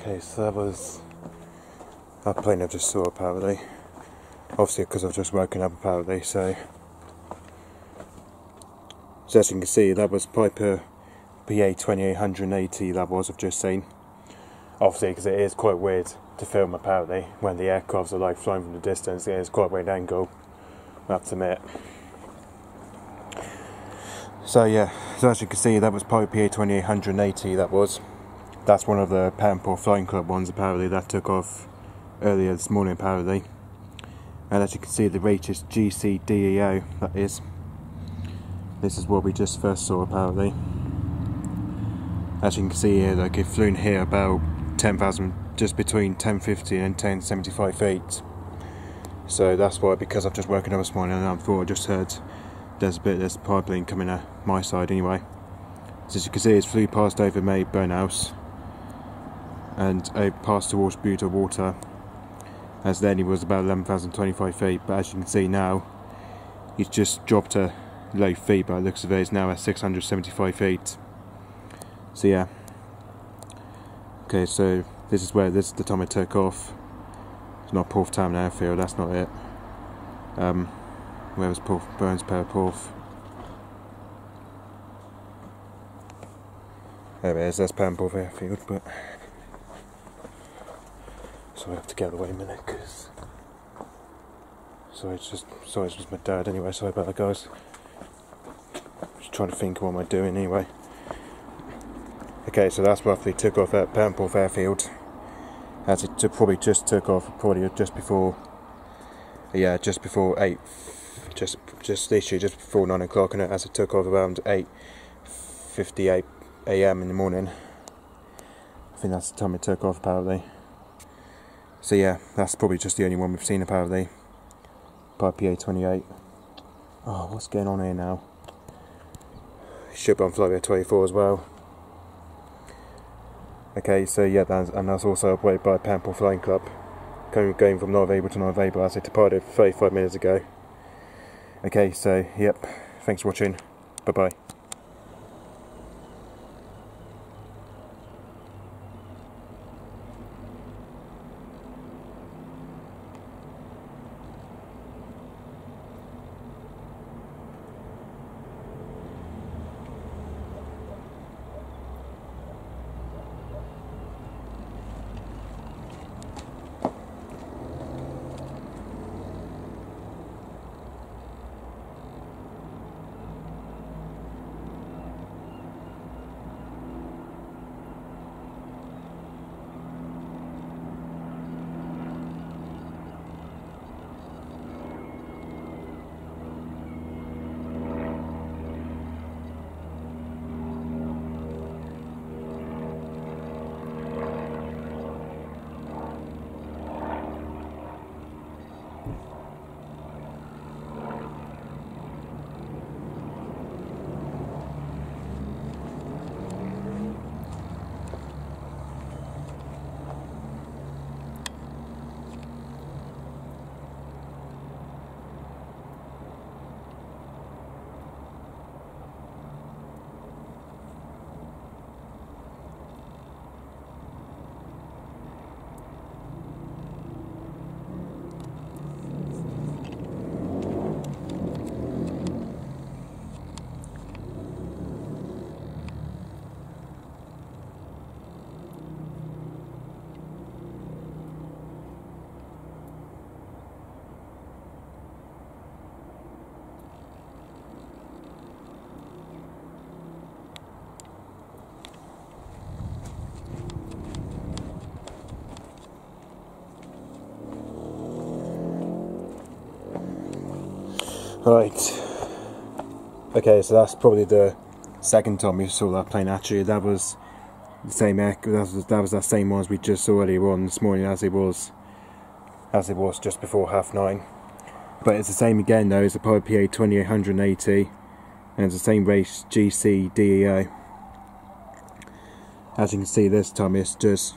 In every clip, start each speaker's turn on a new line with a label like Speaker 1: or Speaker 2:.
Speaker 1: Okay, so that was that plane I just saw apparently. Obviously because I've just woken up apparently, so as you can see that was Piper PA-28-180 that was, I've just seen. Obviously because it is quite weird to film apparently when the aircrafts are like flying from the distance. It is quite a weird angle, I have to admit. So yeah, so as you can see that was Piper PA-28-180 that was. That's one of the Perranporth Flying Club ones apparently that took off earlier this morning apparently. And as you can see the rate is G-CDEO, that is. This is what we just first saw apparently. As you can see here, like it flew in here about 10,000, just between 1050 and 1075 feet. So that's why, because I've just woken up this morning and I thought I just heard there's a pipeline coming at my side anyway. So as you can see it's flew past over my burn house and passed towards Butte water, as then he was about 11,025 feet, but as you can see now he's just dropped a low feet, but it looks as if he's now at 675 feet. So yeah, okay, so this is the time I took off. It's not Porth Town Airfield, that's not it. Where was Perranporth? There it is, that's Perranporth Airfield, but so I have to get away a minute because it's just my dad anyway. Sorry about that, guys. Just trying to think what am I doing anyway. Okay, so that's roughly took off at Perranporth Airfield. As it probably just took off just before 8, just literally just before 9 o'clock, and as it took off around 8:58 AM in the morning. I think that's the time it took off apparently. So yeah, that's probably just the only one we've seen apparently. By PA-28. Oh, what's going on here now? Should be on flight 24 as well. Okay, so yeah, that's also operated by Perranporth Flying Club. Going from not available to not available as it departed 35 minutes ago. Okay, so yep, thanks for watching. Bye bye. Right. Okay, so that's probably the second time we saw that plane. Actually, that was the same that was that same one as we just saw earlier on this morning, as it was just before 9:30. But it's the same again though. It's a Piper PA-28-180, and it's the same race, G-CDEO. As you can see this time, it's just,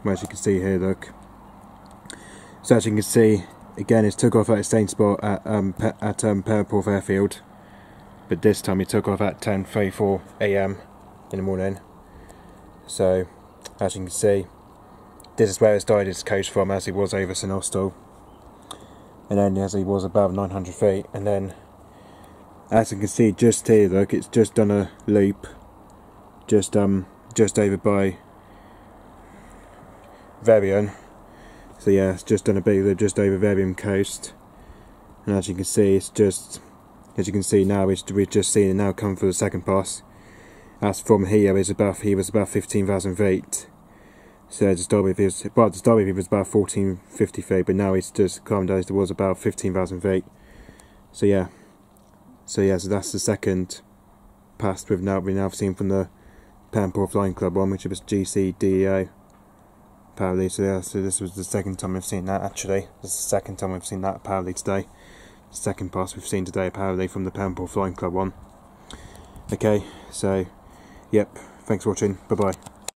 Speaker 1: well, as you can see here, look. So as you can see, again, it took off at the same spot at Perranporth Airfield, but this time it took off at 10:34 AM in the morning. So as you can see, this is where it started its coast from, as it was over St Austell, and then as it was above 900 feet, and then as you can see just here, look, it's just done a loop just over by Varian. So yeah, it's just done a big loop just over Varian coast, and as you can see, it's just, as you can see now, we're just seeing it now come for the second pass. As from here, he was about 15,000 feet. So to start with, it was about 1450 feet, but now it's just calmed down towards about 15,000 feet. So yeah, so that's the second pass we've now seen from the Perranporth Flying Club one, which was G-CDEO. Apparently, so yeah, so this was the second time we've seen that. Actually, this is the second time we've seen that apparently today. The second pass we've seen today apparently from the Perranporth Flying Club one. Okay, so yep, thanks for watching. Bye bye.